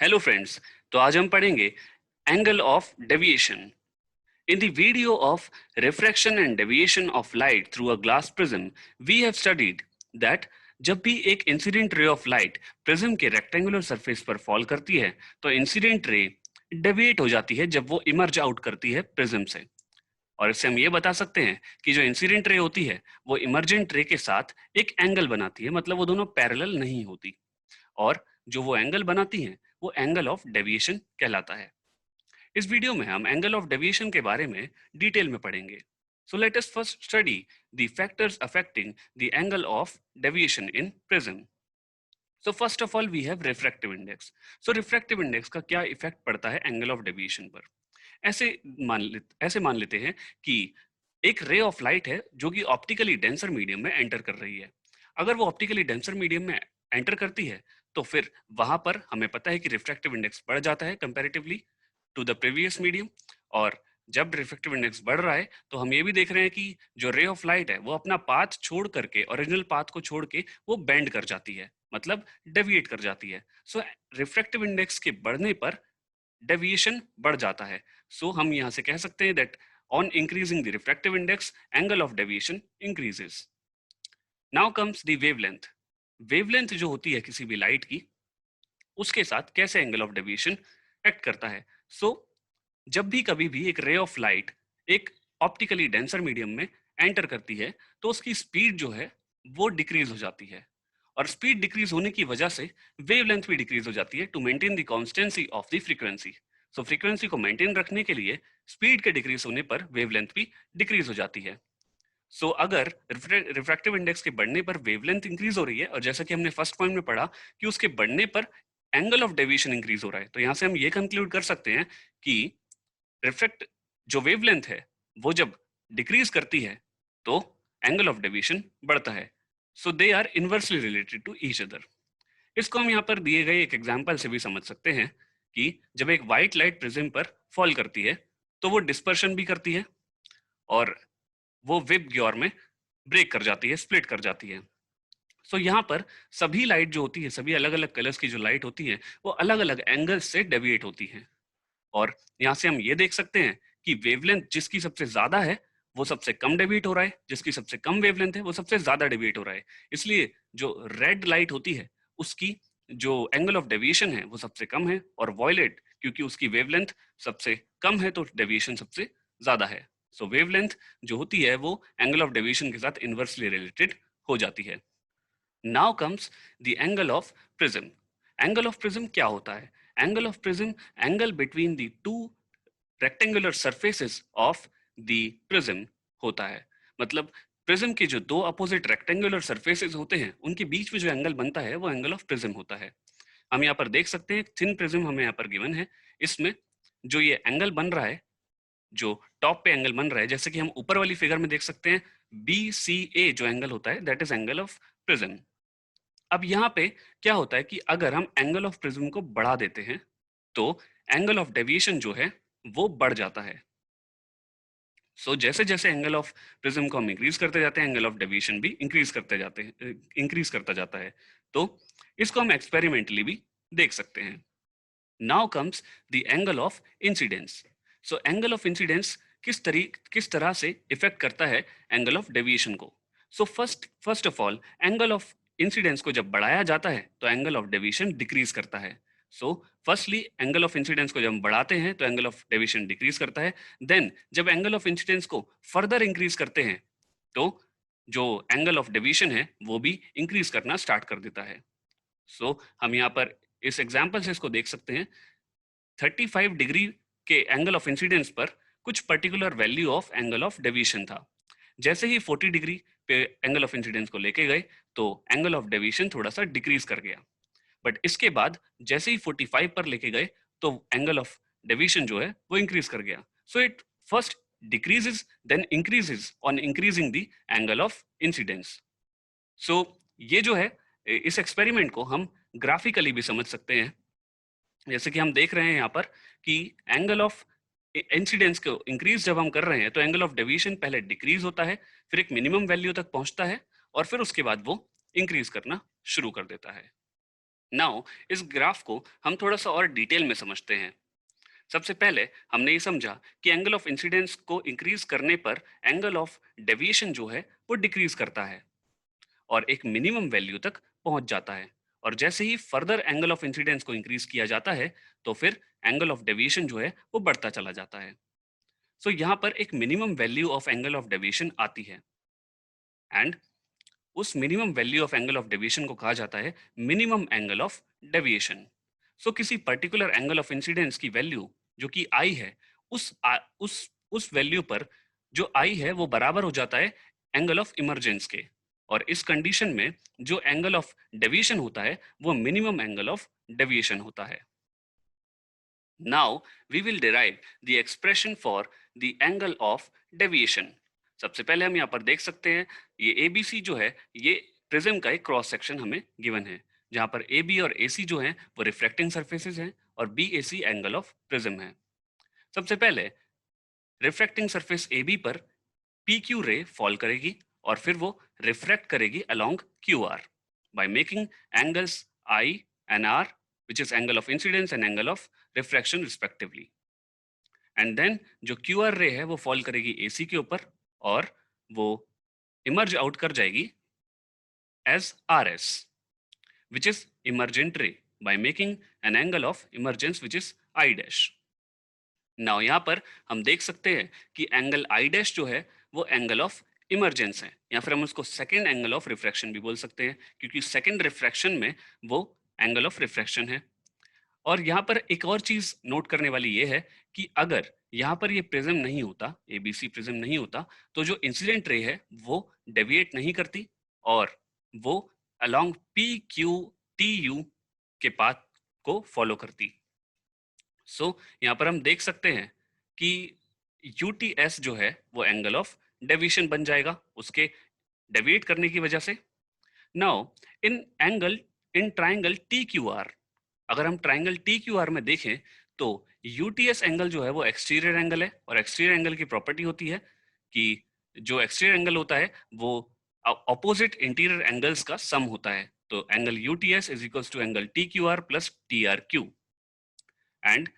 Hello friends, तो आज हम पढ़ेंगे angle of deviation. In the video of refraction and deviation of light through a glass prism, we have studied that जब भी एक incident ray of light prism के rectangular surface पर fall करती है तो इंसिडेंट रे डेविएट हो जाती है जब वो इमर्ज आउट करती है प्रिज्म से। और इससे हम ये बता सकते हैं कि जो इंसिडेंट रे होती है वो इमर्जेंट रे के साथ एक एंगल बनाती है, मतलब वो दोनों पैरेलल नहीं होती, और जो वो एंगल बनाती हैं वो एंगल ऑफ डेविएशन कहलाता है। इस वीडियो में हम एंगल ऑफ डेविएशन के बारे में डिटेल में पढ़ेंगे। So let us first study the factors affecting the angle of deviation in prism. So first of all we have refractive index. So refractive index का क्या इफेक्ट पड़ता है एंगल ऑफ डेविएशन पर। ऐसे मान लेते हैं कि एक रे ऑफ लाइट है जो कि ऑप्टिकली डेंसर मीडियम में एंटर कर रही है। अगर वो ऑप्टिकली डेंसर मीडियम में एंटर करती है तो फिर वहां पर हमें पता है कि रिफ्रैक्टिव इंडेक्स बढ़ जाता है comparatively to the previous medium. और जब रिफ्रैक्टिव इंडेक्स बढ़ रहा है तो हम ये भी देख रहे हैं कि जो रे ऑफ लाइट है वो अपना पाथ छोड़ करके, ओरिजिनल पाथ को छोड़ के वो बेंड कर जाती है, मतलब डेविएट कर जाती है। सो रिफ्रैक्टिव इंडेक्स के बढ़ने पर डेविएशन बढ़ जाता है। सो हम यहाँ से कह सकते हैं that on increasing the refractive index angle of deviation increases. Now comes the wavelength. Wavelength जो होती है किसी भी लाइट की, उसके साथ कैसे एंगल ऑफ डेविएशन एक्ट करता है। सो जब भी कभी भी एक रे ऑफ लाइट एक ऑप्टिकली डेंसर मीडियम में एंटर करती है तो उसकी स्पीड जो है वो डिक्रीज हो जाती है, और स्पीड डिक्रीज होने की वजह से वेवलेंथ भी डिक्रीज हो जाती है to maintain the constancy of the frequency. So frequency को मेंटेन रखने के लिए स्पीड के डिक्रीज होने पर वेवलेंथ भी डिक्रीज हो जाती है। सो अगर रिफ्रैक्टिव इंडेक्स के बढ़ने पर वेवलेंथ इंक्रीज हो रही है, और जैसा कि हमने फर्स्ट पॉइंट में पढ़ा कि उसके बढ़ने पर एंगल ऑफ डेविएशन इंक्रीज हो रहा है, तो यहां से हम ये कंक्लूड कर सकते हैं कि रिफ्रैक्ट जो वेवलेंथ है वो जब डिक्रीज करती है तो एंगल ऑफ डेविएशन बढ़ता है। So they are inversely related to each other. इसको हम यहाँ पर दिए गए एक एग्जाम्पल से भी समझ सकते हैं कि जब एक व्हाइट लाइट प्रिज्म पर फॉल करती है तो वो डिस्पर्शन भी करती है और वो वेब ग्योर में ब्रेक कर जाती है, स्प्लिट कर जाती है। सो यहाँ पर सभी लाइट जो होती है, सभी अलग अलग कलर्स की जो लाइट होती है वो अलग अलग एंगल्स से डेविएट होती है। और यहाँ से हम ये देख सकते हैं कि वेवलेंथ जिसकी सबसे ज्यादा है वो सबसे कम डेविएट हो रहा है, जिसकी सबसे कम वेवलेंथ है वो सबसे ज्यादा डेविएट हो रहा है। इसलिए जो रेड लाइट होती है उसकी जो एंगल ऑफ डेविएशन है वो सबसे कम है, और वॉयलेट क्योंकि उसकी वेवलेंथ सबसे कम है तो डेविएशन सबसे ज्यादा है। सो वेवलेंथ जो होती है वो एंगल ऑफ डेविएशन के साथ इनवर्सली रिलेटेड हो जाती है। Now comes the angle of prism. Angle of prism क्या होता है? Angle of prism angle between the two rectangular surfaces of the prism होता है। मतलब प्रिज्म के जो दो अपोजिट रेक्टेंगुलर सरफेसेस होते हैं उनके बीच में जो एंगल बनता है वो एंगल ऑफ प्रिज्म होता है। हम यहाँ पर देख सकते हैं थिन प्रिज्म हमें यहाँ पर गिवन है। इसमें जो ये एंगल बन रहा है, जो टॉप पे एंगल बन रहा है, जैसे कि हम ऊपर वाली फिगर में देख सकते हैं, BCA जो एंगल होता है that is angle of prism. अब यहाँ पे क्या होता है कि अगर हम एंगल ऑफ प्रिज्म को बढ़ा देते हैं तो एंगल ऑफ डेविएशन जो है वो बढ़ जाता है। सो जैसे जैसे एंगल ऑफ प्रिज्म को हम इंक्रीज करते जाते हैं एंगल ऑफ डेविएशन भी इंक्रीज करता जाता है। तो इसको हम एक्सपेरिमेंटली भी देख सकते हैं। Now comes the angle of incidence. So angle of incidence किस तरह से इफेक्ट करता है एंगल ऑफ डेविएशन को। सो first of all angle of incidence को जब बढ़ाया जाता है तो एंगल ऑफ डेविएशन डिक्रीज करता है। So firstly angle of incidence को जब हम बढ़ाते हैं तो एंगल ऑफ डेविएशन डिक्रीज करता है। देन जब एंगल ऑफ इंसिडेंस को फर्दर इंक्रीज करते हैं तो जो एंगल ऑफ डेविएशन है वो भी इंक्रीज करना स्टार्ट कर देता है। सो हम यहाँ पर इस एग्जाम्पल से इसको देख सकते हैं। 35 डिग्री के एंगल ऑफ इंसिडेंस पर कुछ particular value of angle of deviation था। जैसे ही 40 डिग्री पे एंगल ऑफ इंसिडेंस को लेके गए तो एंगल ऑफ डेविएशन थोड़ा सा डिक्रीज कर गया। बट इसके बाद जैसे ही 45 पर लेके गए तो एंगल ऑफ डेविएशन जो है वो इंक्रीज कर गया। So it first decreases then increases on increasing the angle of incidence. So ये जो है इस एक्सपेरिमेंट को हम ग्राफिकली भी समझ सकते हैं। जैसे कि हम देख रहे हैं यहाँ पर कि एंगल ऑफ इंसिडेंस को इंक्रीज जब हम कर रहे हैं तो एंगल ऑफ डेविएशन पहले डिक्रीज होता है, फिर एक मिनिमम वैल्यू तक पहुंचता है और फिर उसके बाद वो इंक्रीज करना शुरू कर देता है। नाउ इस ग्राफ को हम थोड़ा सा और डिटेल में समझते हैं। सबसे पहले हमने ये समझा कि एंगल ऑफ इंसिडेंस को इंक्रीज करने पर एंगल ऑफ डेविएशन जो है वो डिक्रीज करता है और एक मिनिमम वैल्यू तक पहुंच जाता है। और जैसे ही फर्दर एंगल ऑफ इंसिडेंस को इंक्रीज किया जाता है तो फिर एंगल ऑफ डेविएशन जो है वो बढ़ता चला जाता है। सो यहाँ पर एक minimum value of angle of deviation आती है एंड उस minimum value of angle of deviation को कहा जाता है मिनिमम एंगल ऑफ डेविएशन। सो किसी पर्टिकुलर एंगल ऑफ इंसिडेंस की वैल्यू जो कि आई है, उस वैल्यू पर जो आई है वो बराबर हो जाता है एंगल ऑफ इमरजेंस के, और इस कंडीशन में जो एंगल ऑफ डेविएशन होता है वो मिनिमम एंगल ऑफ डेविएशन होता है। Now we will derive the expression for the angle of deviation. सबसे पहले हम यहाँ पर देख सकते हैं ये ABC जो है ये प्रिज्म का एक क्रॉस सेक्शन हमें गिवन है, जहाँ पर AB और AC जो हैं वो रिफ्लेक्टिंग सरफेसेस हैं और BAC एंगल ऑफ प्रिज्म है। सबसे पहले रिफ्लेक्टिंग सरफेस AB पर PQ रे फॉल करेगी और फिर वो रिफ्रैक्ट करेगी along QR by making angles I and R, which is angle of incidence and angle of refraction respectively. And then जो QR रे है वो फॉल करेगी AC के ऊपर और वो इमर्ज आउट कर जाएगी as RS, which is emergent ray by making an angle of emergence which is I dash. Now यहाँ पर हम देख सकते हैं कि एंगल I डैश जो है वो एंगल ऑफ इमरजेंस है, या फिर हम उसको सेकेंड एंगल ऑफ रिफ्रैक्शन भी बोल सकते हैं क्योंकि सेकेंड रिफ्रैक्शन में वो एंगल ऑफ रिफ्रैक्शन है। और यहाँ पर एक और चीज नोट करने वाली ये है कि अगर यहाँ पर ये प्रिज्म नहीं होता, ABC प्रिज्म नहीं होता, तो जो इंसिडेंट रे है वो डेविएट नहीं करती और वो अलोंग PQTU के पाथ को फॉलो करती। सो यहाँ पर हम देख सकते हैं कि UTS जो है वो एंगल ऑफ डेविएशन बन जाएगा उसके डेविएट करने की वजह से। नाउ इन ट्राइंगल TQR, अगर हम ट्राइंगल TQR में देखें तो UTS एंगल जो है वो एक्सटीरियर एंगल है और एक्सटीरियर एंगल की प्रॉपर्टी होती है कि जो एक्सटीरियर एंगल होता है वो ऑपोजिट इंटीरियर एंगल्स का सम होता है। तो angle UTS is equals to angle TQR plus TRQ, and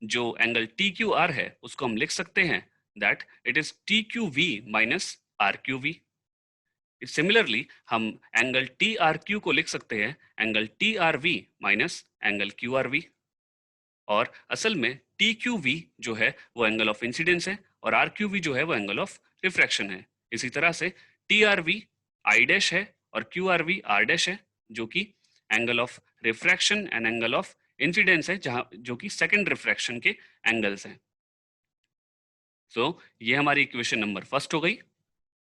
जो एंगल TQR है उसको हम लिख सकते हैं that it is TQV minus RQV। Similarly हम एंगल TRQ को लिख सकते हैं angle TRV minus angle QRV, और असल में TQV जो है वो एंगल ऑफ इंसिडेंस है और RQV जो है वो एंगल ऑफ रिफ्रैक्शन है। इसी तरह से TRV I डैश है और QRV R डैश है जो कि angle of refraction and angle of incidence है, जहां जो कि सेकंड रिफ्रैक्शन के एंगल्स हैं। सो ये हमारी इक्वेशन नंबर फर्स्ट हो गई।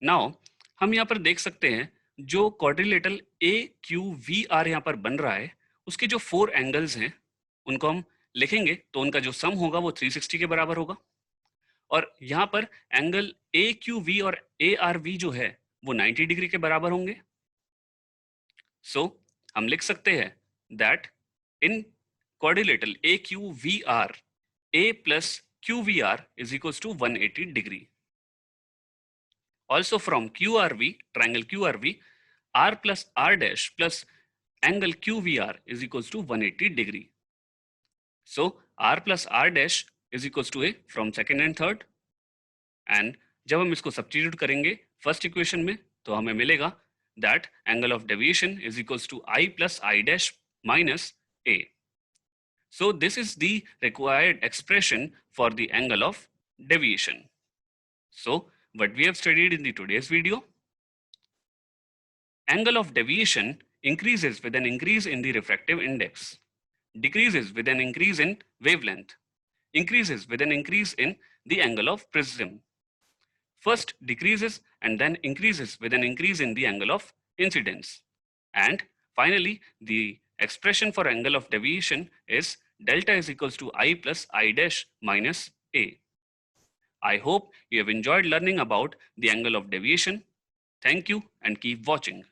नाउ हम यहाँ पर देख सकते हैं जो क्वाड्रिलेटरल AQVR यहाँ पर बन रहा है उसके जो 4 एंगल्स हैं उनको हम लिखेंगे तो उनका जो सम होगा वो 360 के बराबर होगा, और यहाँ पर एंगल AQV और ARV जो है वो 90 डिग्री के बराबर होंगे। सो हम लिख सकते हैं that in quadrilateral AQVR A plus QVR is equals to 180 degree. Also from QRV, triangle QRV, R plus R dash plus angle QVR is equals to 180 degree. So R plus R dash is equals to A from second and third. And जब हम इसको substitute करेंगे first equation में तो हमें मिलेगा that angle of deviation is equals to I plus I dash minus A. So this is the required expression for the angle of deviation. So what we have studied in the today's video, angle of deviation increases with an increase in the refractive index, decreases with an increase in wavelength, increases with an increase in the angle of prism. First decreases and then increases with an increase in the angle of incidence. And finally, the expression for angle of deviation is delta is equals to I plus I dash minus A. I hope you have enjoyed learning about the angle of deviation. Thank you and keep watching.